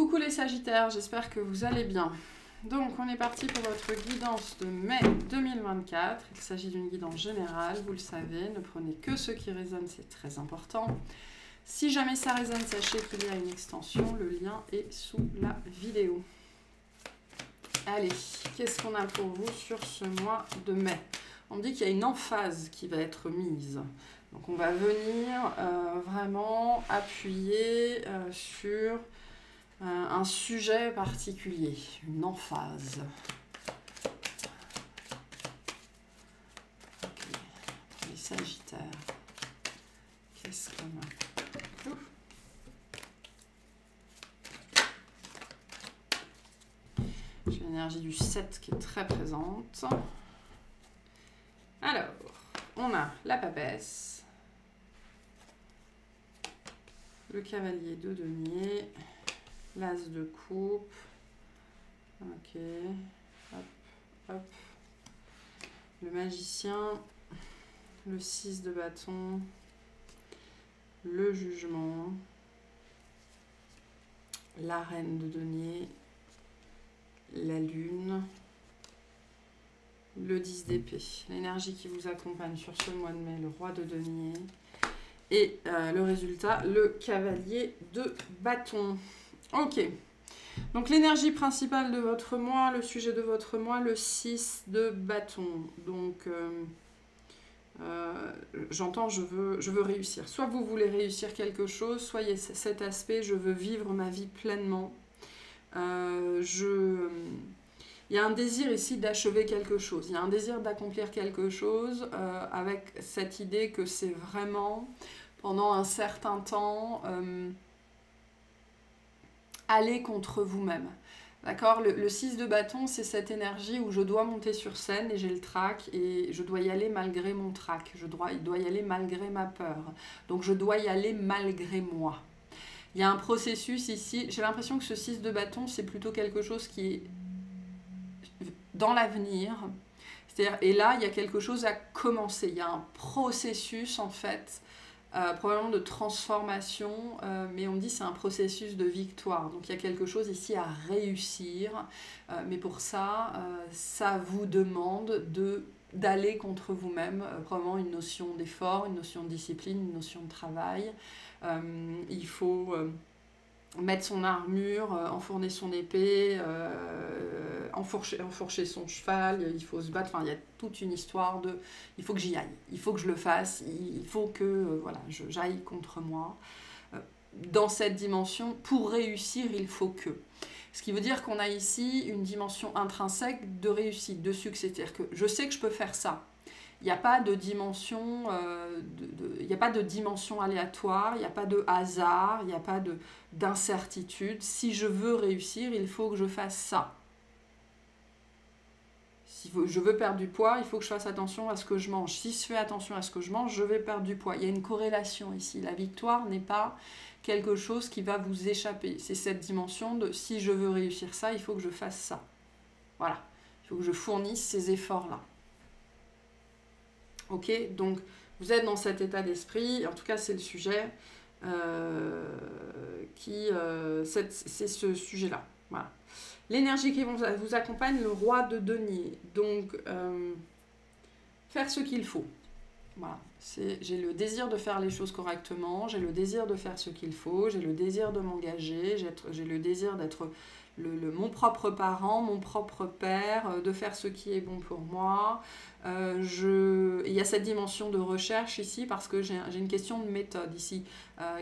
Coucou les Sagittaires, j'espère que vous allez bien. Donc on est parti pour votre guidance de mai 2024. Il s'agit d'une guidance générale, vous le savez, ne prenez que ce qui résonne, c'est très important. Si jamais ça résonne, sachez qu'il y a une extension, le lien est sous la vidéo. Allez, qu'est-ce qu'on a pour vous sur ce mois de mai? On me dit qu'il y a une emphase qui va être mise. Donc on va venir vraiment appuyer sur un sujet particulier, une emphase. Okay. Les Sagittaires, qu'est-ce qu'on a? J'ai l'énergie du 7 qui est très présente. Alors, on a la papesse, le cavalier de denier, l'as de coupe, ok, hop, hop, le magicien, le 6 de bâton, le jugement, la reine de denier, la lune, le 10 d'épée. L'énergie qui vous accompagne sur ce mois de mai, le roi de denier, et le résultat, le cavalier de bâton. Ok, donc l'énergie principale de votre mois, le sujet de votre mois, le 6 de bâton. Donc, j'entends, je veux réussir. Soit vous voulez réussir quelque chose, soit il y a cet aspect, je veux vivre ma vie pleinement. Il y a un désir ici d'achever quelque chose, il y a un désir d'accomplir quelque chose avec cette idée que c'est vraiment, pendant un certain temps, aller contre vous-même. D'accord? Le 6 de bâton, c'est cette énergie où je dois monter sur scène et j'ai le trac et je dois y aller malgré mon trac. Il doit y aller malgré ma peur. Donc je dois y aller malgré moi. Il y a un processus ici. J'ai l'impression que ce 6 de bâton, c'est plutôt quelque chose qui est dans l'avenir. C'est-à-dire, et là, il y a quelque chose à commencer. Il y a un processus, en fait, probablement de transformation, mais on me dit c'est un processus de victoire. Donc il y a quelque chose ici à réussir, mais pour ça, ça vous demande d'aller contre vous-même, probablement une notion d'effort, une notion de discipline, une notion de travail. Il faut mettre son armure, enfourner son épée, enfourcher son cheval, il faut se battre, enfin il y a toute une histoire de il faut que j'y aille, il faut que je le fasse, il faut que voilà, j'aille contre moi. Dans cette dimension, pour réussir, il faut que. Ce qui veut dire qu'on a ici une dimension intrinsèque de réussite, de succès, c'est-à-dire que je sais que je peux faire ça. Il n'y a pas de dimension, il n'y a pas de dimension aléatoire, il n'y a pas de hasard, il n'y a pas d'incertitude. Si je veux réussir, il faut que je fasse ça. Si je veux perdre du poids, il faut que je fasse attention à ce que je mange. Si je fais attention à ce que je mange, je vais perdre du poids. Il y a une corrélation ici. La victoire n'est pas quelque chose qui va vous échapper. C'est cette dimension de si je veux réussir ça, il faut que je fasse ça. Voilà. Il faut que je fournisse ces efforts-là. Ok, donc vous êtes dans cet état d'esprit, en tout cas c'est le sujet, c'est ce sujet-là. Voilà. L'énergie qui vous accompagne, le roi de denier, donc faire ce qu'il faut. Voilà. J'ai le désir de faire les choses correctement, j'ai le désir de faire ce qu'il faut, j'ai le désir de m'engager, j'ai le désir d'être mon propre parent, mon propre père, de faire ce qui est bon pour moi. Il y a cette dimension de recherche ici parce que j'ai une question de méthode ici.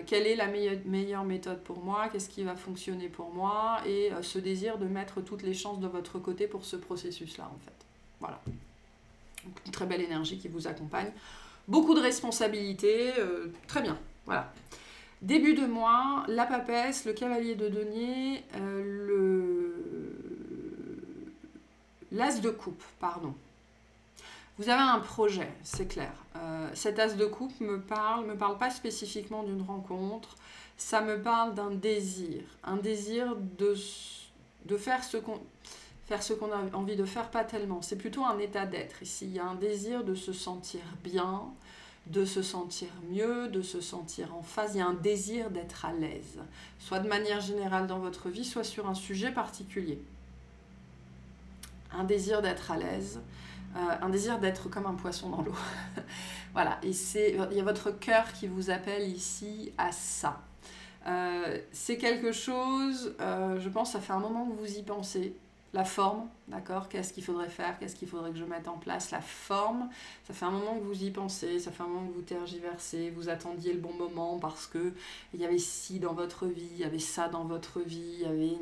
Quelle est la meilleure méthode pour moi? Qu'est-ce qui va fonctionner pour moi? Et ce désir de mettre toutes les chances de votre côté pour ce processus-là, en fait. Voilà. Donc, une très belle énergie qui vous accompagne. Beaucoup de responsabilités. Très bien. Voilà. Début de mois, la papesse, le cavalier de denier, l'as de coupe, pardon. Vous avez un projet, c'est clair. Cet as de coupe me parle pas spécifiquement d'une rencontre, ça me parle d'un désir de faire ce qu'on a envie de faire, pas tellement. C'est plutôt un état d'être ici. Il y a un désir de se sentir bien, de se sentir mieux, de se sentir en phase. Il y a un désir d'être à l'aise, soit de manière générale dans votre vie, soit sur un sujet particulier. Un désir d'être à l'aise, un désir d'être comme un poisson dans l'eau. Voilà, et il y a votre cœur qui vous appelle ici à ça. C'est quelque chose, je pense, ça fait un moment que vous y pensez. La forme, d'accord? Qu'est-ce qu'il faudrait faire? Qu'est-ce qu'il faudrait que je mette en place? La forme, ça fait un moment que vous y pensez, ça fait un moment que vous tergiversez, vous attendiez le bon moment parce que il y avait ci dans votre vie, il y avait ça dans votre vie, il y avait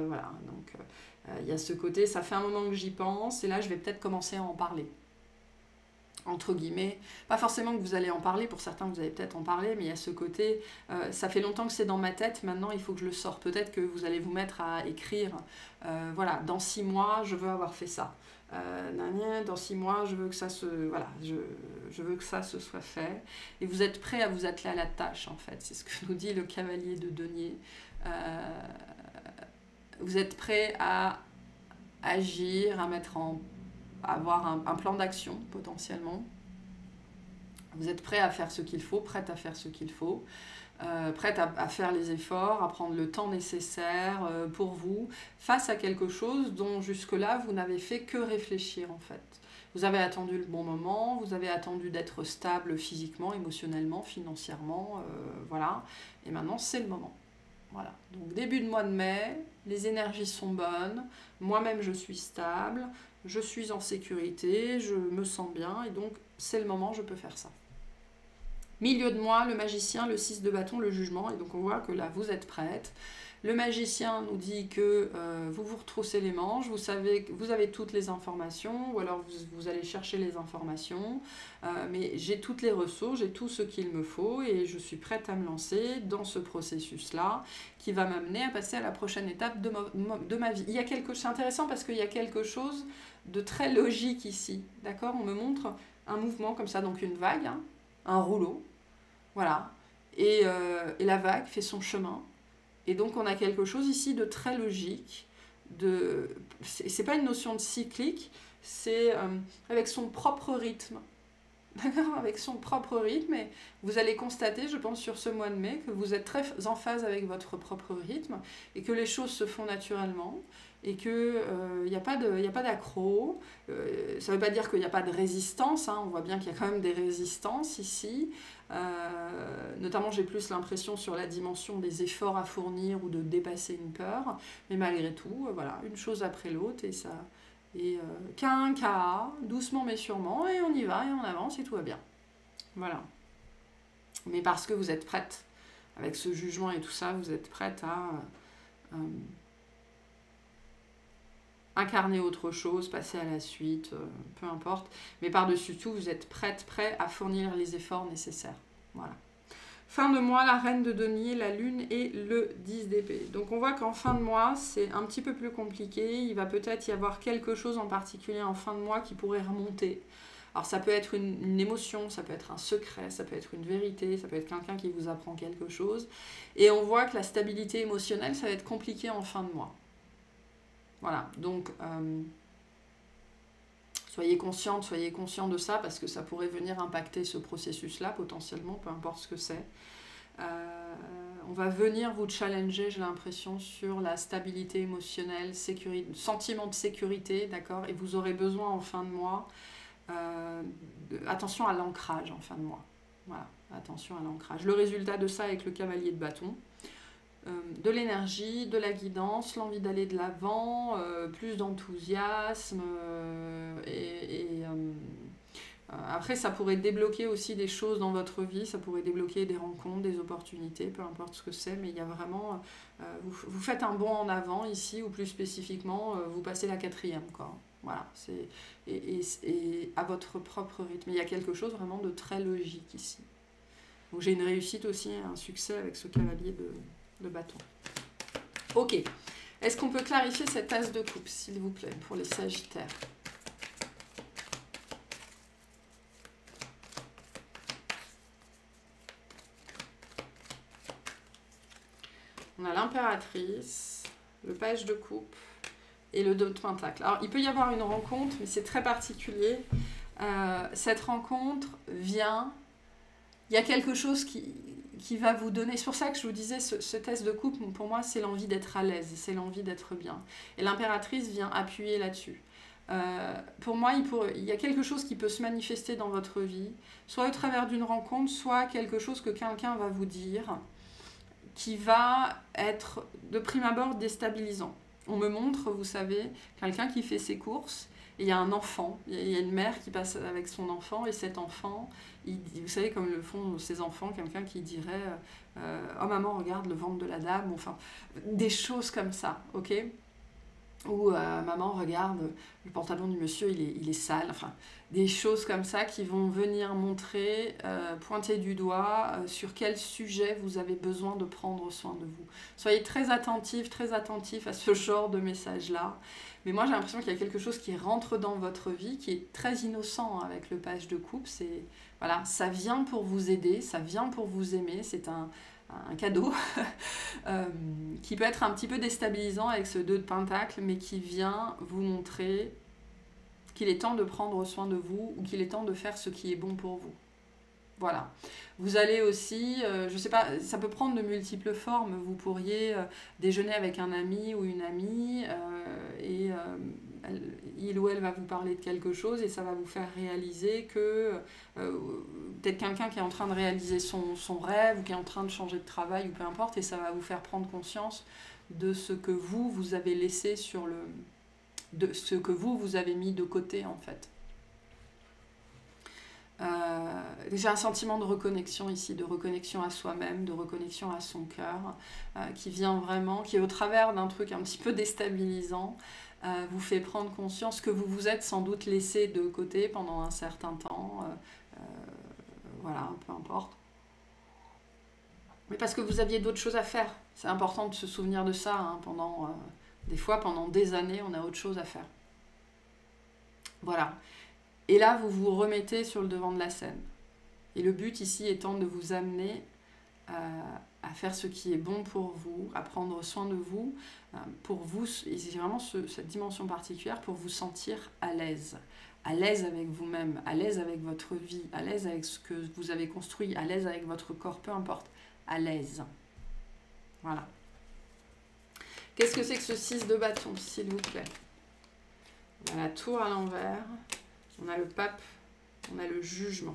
voilà. Donc, il y a ce côté, ça fait un moment que j'y pense et là, je vais peut-être commencer à en parler. Entre guillemets, pas forcément que vous allez en parler, pour certains vous allez peut-être en parler, mais il y a ce côté, ça fait longtemps que c'est dans ma tête, maintenant il faut que je le sorte. Peut-être que vous allez vous mettre à écrire, voilà, dans 6 mois, je veux avoir fait ça. Dans 6 mois, je veux que ça se, voilà, je veux que ça se soit fait. Et vous êtes prêt à vous atteler à la tâche, en fait. C'est ce que nous dit le cavalier de denier. Vous êtes prêt à agir, à mettre en avoir un plan d'action potentiellement. Vous êtes prêt à faire ce qu'il faut, prête à faire ce qu'il faut, prête à faire les efforts, à prendre le temps nécessaire pour vous, face à quelque chose dont jusque-là vous n'avez fait que réfléchir en fait. Vous avez attendu le bon moment, vous avez attendu d'être stable physiquement, émotionnellement, financièrement, voilà, et maintenant c'est le moment. Voilà. Donc début de mois de mai, les énergies sont bonnes, moi-même je suis stable, je suis en sécurité, je me sens bien, et donc c'est le moment, je peux faire ça. Milieu de mois, le magicien, le 6 de bâton, le jugement, et donc on voit que là, vous êtes prête. Le magicien nous dit que vous vous retroussez les manches, vous savez que vous avez toutes les informations, ou alors vous allez chercher les informations, mais j'ai toutes les ressources, j'ai tout ce qu'il me faut, et je suis prête à me lancer dans ce processus-là, qui va m'amener à passer à la prochaine étape de ma vie. C'est intéressant parce qu'il y a quelque chose de très logique ici, d'accord? On me montre un mouvement comme ça, donc une vague, hein, un rouleau, voilà, et la vague fait son chemin. Et donc on a quelque chose ici de très logique, c'est pas une notion de cyclique, c'est avec son propre rythme. D'accord, avec son propre rythme, et vous allez constater, je pense, sur ce mois de mai, que vous êtes très en phase avec votre propre rythme, et que les choses se font naturellement, et qu'il n'y a pas d'accro. Ça ne veut pas dire qu'il n'y a pas de résistance, hein, on voit bien qu'il y a quand même des résistances ici. Notamment, j'ai plus l'impression sur la dimension des efforts à fournir ou de dépasser une peur, mais malgré tout, voilà, une chose après l'autre, et ça... Et K1, doucement mais sûrement, et on y va, et on avance, et tout va bien. Voilà. Mais parce que vous êtes prête, avec ce jugement et tout ça, vous êtes prête à incarner autre chose, passer à la suite, peu importe. Mais par-dessus tout, vous êtes prêt à fournir les efforts nécessaires. Voilà. Fin de mois, la reine de denier, la lune et le 10 d'épée. Donc on voit qu'en fin de mois, c'est un petit peu plus compliqué. Il va peut-être y avoir quelque chose en particulier en fin de mois qui pourrait remonter. Alors ça peut être une émotion, ça peut être un secret, ça peut être une vérité, ça peut être quelqu'un qui vous apprend quelque chose. Et on voit que la stabilité émotionnelle, ça va être compliqué en fin de mois. Voilà, donc... soyez conscient de ça, parce que ça pourrait venir impacter ce processus-là, potentiellement, peu importe ce que c'est. On va venir vous challenger, j'ai l'impression, sur la stabilité émotionnelle, sentiment de sécurité, d'accord? Et vous aurez besoin en fin de mois, attention à l'ancrage en fin de mois. Voilà, attention à l'ancrage. Le résultat de ça avec le cavalier de bâton, de l'énergie, de la guidance, l'envie d'aller de l'avant, plus d'enthousiasme, après ça pourrait débloquer aussi des choses dans votre vie, ça pourrait débloquer des rencontres, des opportunités, peu importe ce que c'est, mais il y a vraiment, vous faites un bond en avant ici, ou plus spécifiquement, vous passez la 4e, quoi. Voilà, et à votre propre rythme. Il y a quelque chose vraiment de très logique ici. Donc j'ai une réussite aussi, un succès avec ce cavalier de bâton. Ok. Est-ce qu'on peut clarifier cette as de coupe, s'il vous plaît, pour les sagittaires? On a l'impératrice, le page de coupe et le 2 de pentacle. Alors, il peut y avoir une rencontre, mais c'est très particulier. Cette rencontre vient, il y a quelque chose qui va vous donner, c'est pour ça que je vous disais, ce test de couple, pour moi, c'est l'envie d'être à l'aise, c'est l'envie d'être bien. Et l'impératrice vient appuyer là-dessus. Pour moi, il y a quelque chose qui peut se manifester dans votre vie, soit au travers d'une rencontre, soit quelque chose que quelqu'un va vous dire, qui va être de prime abord déstabilisant. On me montre, vous savez, quelqu'un qui fait ses courses, et il y a un enfant, il y a une mère qui passe avec son enfant, et cet enfant, vous savez comme le font ces enfants, quelqu'un qui dirait oh maman, regarde le ventre de la dame, enfin, des choses comme ça, ok ? Ou maman, regarde, le pantalon du monsieur, il est sale, enfin, des choses comme ça qui vont venir montrer, pointer du doigt sur quel sujet vous avez besoin de prendre soin de vous. Soyez très attentifs à ce genre de message-là. Mais moi, j'ai l'impression qu'il y a quelque chose qui rentre dans votre vie, qui est très innocent avec le page de coupe. Voilà, ça vient pour vous aider, ça vient pour vous aimer, c'est un cadeau qui peut être un petit peu déstabilisant avec ce 2 de pentacle, mais qui vient vous montrer qu'il est temps de prendre soin de vous ou qu'il est temps de faire ce qui est bon pour vous. Voilà. Vous allez aussi, je sais pas, ça peut prendre de multiples formes. Vous pourriez déjeuner avec un ami ou une amie et il ou elle va vous parler de quelque chose et ça va vous faire réaliser que peut-être quelqu'un qui est en train de réaliser son rêve ou qui est en train de changer de travail ou peu importe, et ça va vous faire prendre conscience de ce que vous avez laissé de ce que vous avez mis de côté en fait. J'ai un sentiment de reconnexion ici, de reconnexion à soi-même, de reconnexion à son cœur, qui vient vraiment, qui au travers d'un truc un petit peu déstabilisant, vous fait prendre conscience que vous vous êtes sans doute laissé de côté pendant un certain temps, voilà, peu importe. Mais parce que vous aviez d'autres choses à faire. C'est important de se souvenir de ça, hein, des fois, pendant des années, on a autre chose à faire. Voilà. Et là, vous vous remettez sur le devant de la scène. Et le but ici étant de vous amener à faire ce qui est bon pour vous, à prendre soin de vous, pour vous, et c'est vraiment cette dimension particulière, pour vous sentir à l'aise avec vous-même, à l'aise avec votre vie, à l'aise avec ce que vous avez construit, à l'aise avec votre corps, peu importe, à l'aise. Voilà. Qu'est-ce que c'est que ce 6 de bâton, s'il vous plaît? On a la tour à l'envers. On a le pape, on a le jugement.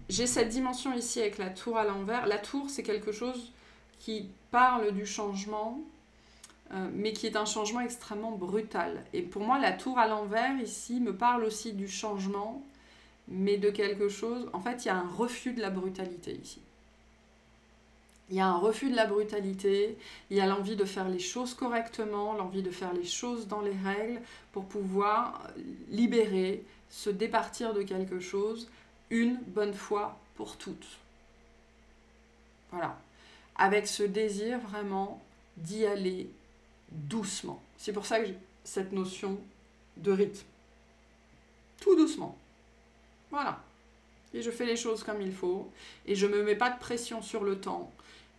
J'ai cette dimension ici avec la tour à l'envers. La tour, c'est quelque chose qui parle du changement, mais qui est un changement extrêmement brutal. Et pour moi, la tour à l'envers, ici, me parle aussi du changement, mais de quelque chose... En fait, il y a un refus de la brutalité ici. Il y a un refus de la brutalité, il y a l'envie de faire les choses correctement, l'envie de faire les choses dans les règles pour pouvoir libérer, se départir de quelque chose une bonne fois pour toutes. Voilà. Avec ce désir vraiment d'y aller doucement. C'est pour ça que j'ai cette notion de rythme. Tout doucement. Voilà. Et je fais les choses comme il faut et je ne me mets pas de pression sur le temps.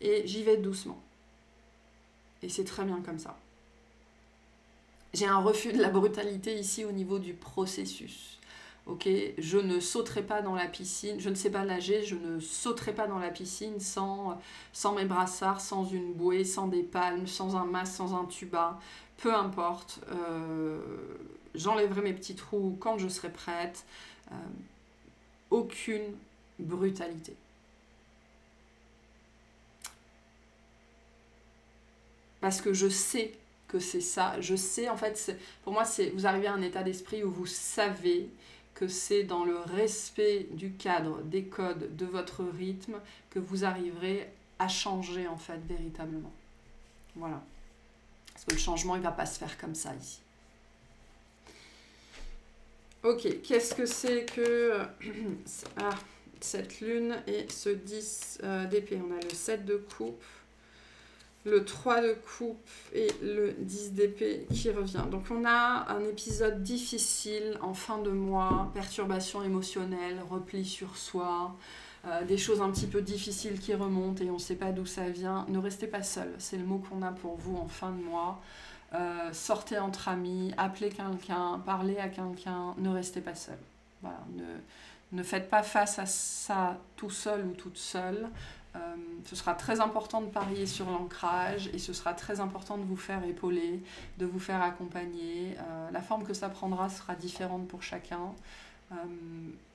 Et j'y vais doucement. Et c'est très bien comme ça. J'ai un refus de la brutalité ici au niveau du processus. Ok, je ne sauterai pas dans la piscine, je ne sais pas nager, je ne sauterai pas dans la piscine sans mes brassards, sans une bouée, sans des palmes, sans un masque, sans un tuba. Peu importe. J'enlèverai mes petits trous quand je serai prête. Aucune brutalité. Parce que je sais que c'est ça. Je sais, en fait, pour moi, vous arrivez à un état d'esprit où vous savez que c'est dans le respect du cadre, des codes, de votre rythme, que vous arriverez à changer, en fait, véritablement. Voilà. Parce que le changement, il ne va pas se faire comme ça, ici. Ok, qu'est-ce que c'est que cette lune et ce 10 d'épée? On a le 7 de coupe, le 3 de coupe et le 10 d'épée qui revient. Donc on a un épisode difficile en fin de mois, perturbation émotionnelle, repli sur soi, des choses un petit peu difficiles qui remontent et on ne sait pas d'où ça vient, ne restez pas seul. C'est le mot qu'on a pour vous en fin de mois. Sortez entre amis, appelez quelqu'un, parlez à quelqu'un, ne restez pas seul. Voilà, ne faites pas face à ça tout seul ou toute seule. Ce sera très important de parier sur l'ancrage et ce sera très important de vous faire épauler, de vous faire accompagner. La forme que ça prendra sera différente pour chacun.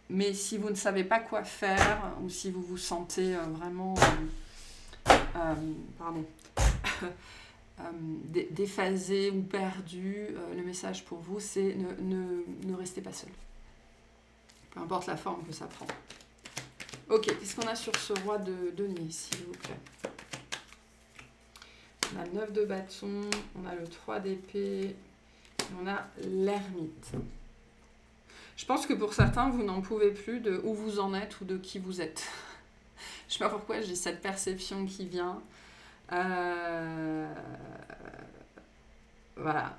Mais si vous ne savez pas quoi faire ou si vous vous sentez vraiment déphasé ou perdu, le message pour vous c'est ne restez pas seul. Peu importe la forme que ça prend. Ok, qu'est-ce qu'on a sur ce roi de denier, s'il vous plaît? On a le 9 de bâton, on a le 3 d'épée, et on a l'ermite. Je pense que pour certains, vous n'en pouvez plus de où vous en êtes ou de qui vous êtes. Je ne sais pas pourquoi j'ai cette perception qui vient. Voilà,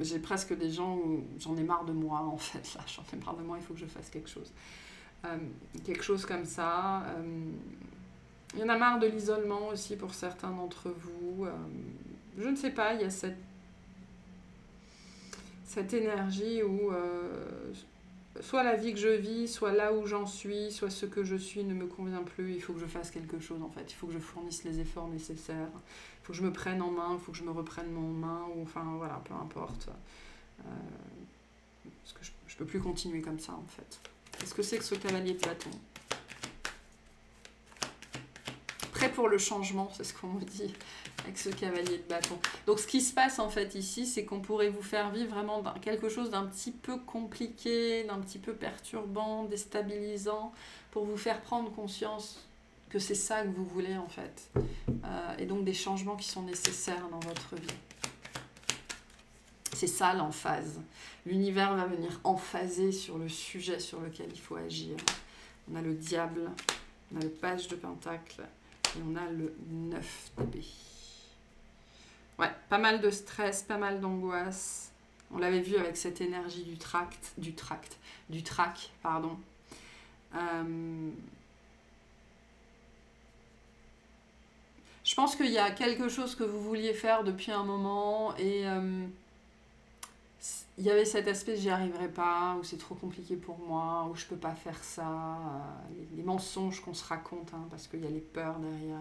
j'ai presque des gens où j'en ai marre de moi, en fait. Là, j'en ai marre de moi, il faut que je fasse quelque chose. Quelque chose comme ça. Il y en a marre de l'isolement aussi pour certains d'entre vous. Je ne sais pas, il y a cette énergie où soit la vie que je vis, soit là où j'en suis, soit ce que je suis ne me convient plus. Il faut que je fasse quelque chose, en fait. Il faut que je fournisse les efforts nécessaires. Il faut que je me prenne en main, il faut que je me reprenne en main, ou enfin voilà, peu importe. Parce que je peux plus continuer comme ça, en fait. Qu'est-ce que c'est que ce cavalier de bâton? Prêt pour le changement, c'est ce qu'on me dit avec ce cavalier de bâton. Donc ce qui se passe en fait ici, c'est qu'on pourrait vous faire vivre vraiment quelque chose d'un petit peu compliqué, d'un petit peu perturbant, déstabilisant, pour vous faire prendre conscience que c'est ça que vous voulez en fait. Et donc des changements qui sont nécessaires dans votre vie. C'est ça l'emphase. L'univers va venir emphaser sur le sujet sur lequel il faut agir. On a le diable, on a le page de pentacle et on a le 9 d'épée. Ouais, pas mal de stress, pas mal d'angoisse. On l'avait vu avec cette énergie du trac, pardon. Je pense qu'il y a quelque chose que vous vouliez faire depuis un moment et il y avait cet aspect j'y arriverai pas, ou c'est trop compliqué pour moi, ou je peux pas faire ça, les mensonges qu'on se raconte, hein, parce qu'il y a les peurs derrière.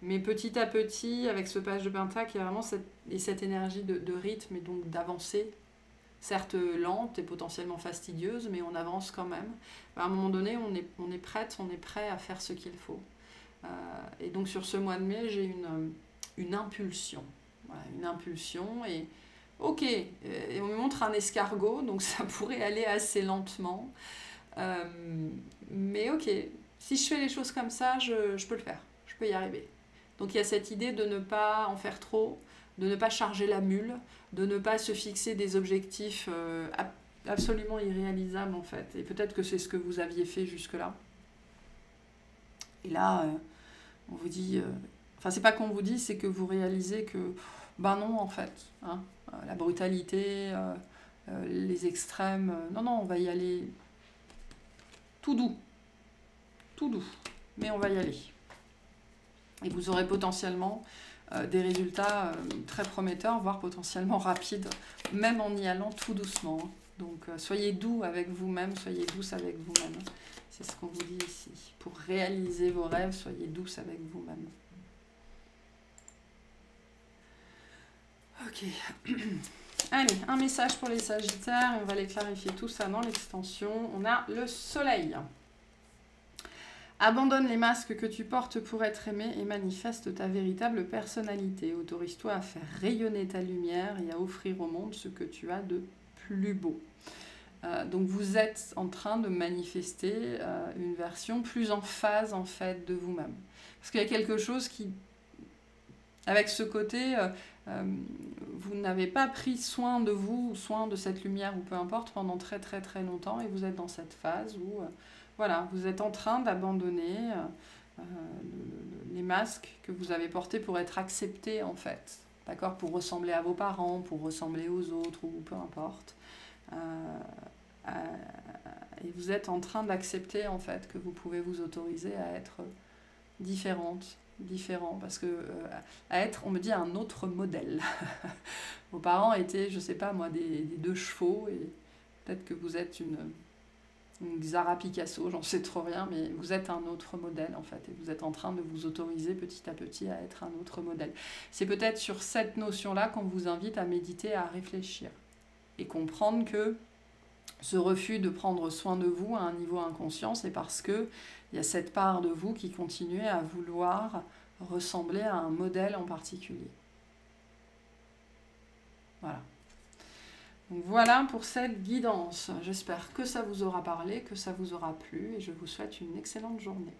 Mais petit à petit, avec ce page de pentacle, il y a vraiment cette énergie de rythme et donc d'avancée, certes lente et potentiellement fastidieuse, mais on avance quand même. À un moment donné, on est prêt à faire ce qu'il faut. Et donc sur ce mois de mai, j'ai une impulsion. Voilà, une impulsion et ok, et on me montre un escargot, donc ça pourrait aller assez lentement. Mais ok, si je fais les choses comme ça, je peux le faire, je peux y arriver. Donc il y a cette idée de ne pas en faire trop, de ne pas charger la mule, de ne pas se fixer des objectifs absolument irréalisables en fait. Et peut-être que c'est ce que vous aviez fait jusque-là. Et là, on vous dit... Enfin, c'est pas qu'on vous dit, c'est que vous réalisez que... Ben non, en fait. Hein, la brutalité, les extrêmes... non, on va y aller tout doux. Tout doux. Mais on va y aller. Et vous aurez potentiellement des résultats très prometteurs, voire potentiellement rapides, même en y allant tout doucement. Donc, soyez doux avec vous-même, soyez douce avec vous-même. C'est ce qu'on vous dit ici. Pour réaliser vos rêves, soyez douce avec vous-même. Ok. Allez, un message pour les Sagittaires. Et on va les clarifier tout ça dans l'extension. On a le soleil. Abandonne les masques que tu portes pour être aimé et manifeste ta véritable personnalité. Autorise-toi à faire rayonner ta lumière et à offrir au monde ce que tu as de plus beau. Donc vous êtes en train de manifester une version plus en phase en fait de vous-même. Parce qu'il y a quelque chose qui, avec ce côté, vous n'avez pas pris soin de vous, ou soin de cette lumière ou peu importe pendant très très très longtemps et vous êtes dans cette phase où voilà, vous êtes en train d'abandonner les masques que vous avez portés pour être acceptés en fait, d'accord, pour ressembler à vos parents, pour ressembler aux autres ou peu importe. Et vous êtes en train d'accepter en fait que vous pouvez vous autoriser à être différent, parce que à être, on me dit, un autre modèle. Vos parents étaient, je sais pas moi, des 2 chevaux, et peut-être que vous êtes une Xara Picasso, j'en sais trop rien, mais vous êtes un autre modèle en fait, et vous êtes en train de vous autoriser petit à petit à être un autre modèle. C'est peut-être sur cette notion-là qu'on vous invite à méditer, à réfléchir, et comprendre que ce refus de prendre soin de vous à un niveau inconscient, c'est parce qu'il y a cette part de vous qui continue à vouloir ressembler à un modèle en particulier. Voilà. Donc voilà pour cette guidance. J'espère que ça vous aura parlé, que ça vous aura plu, et je vous souhaite une excellente journée.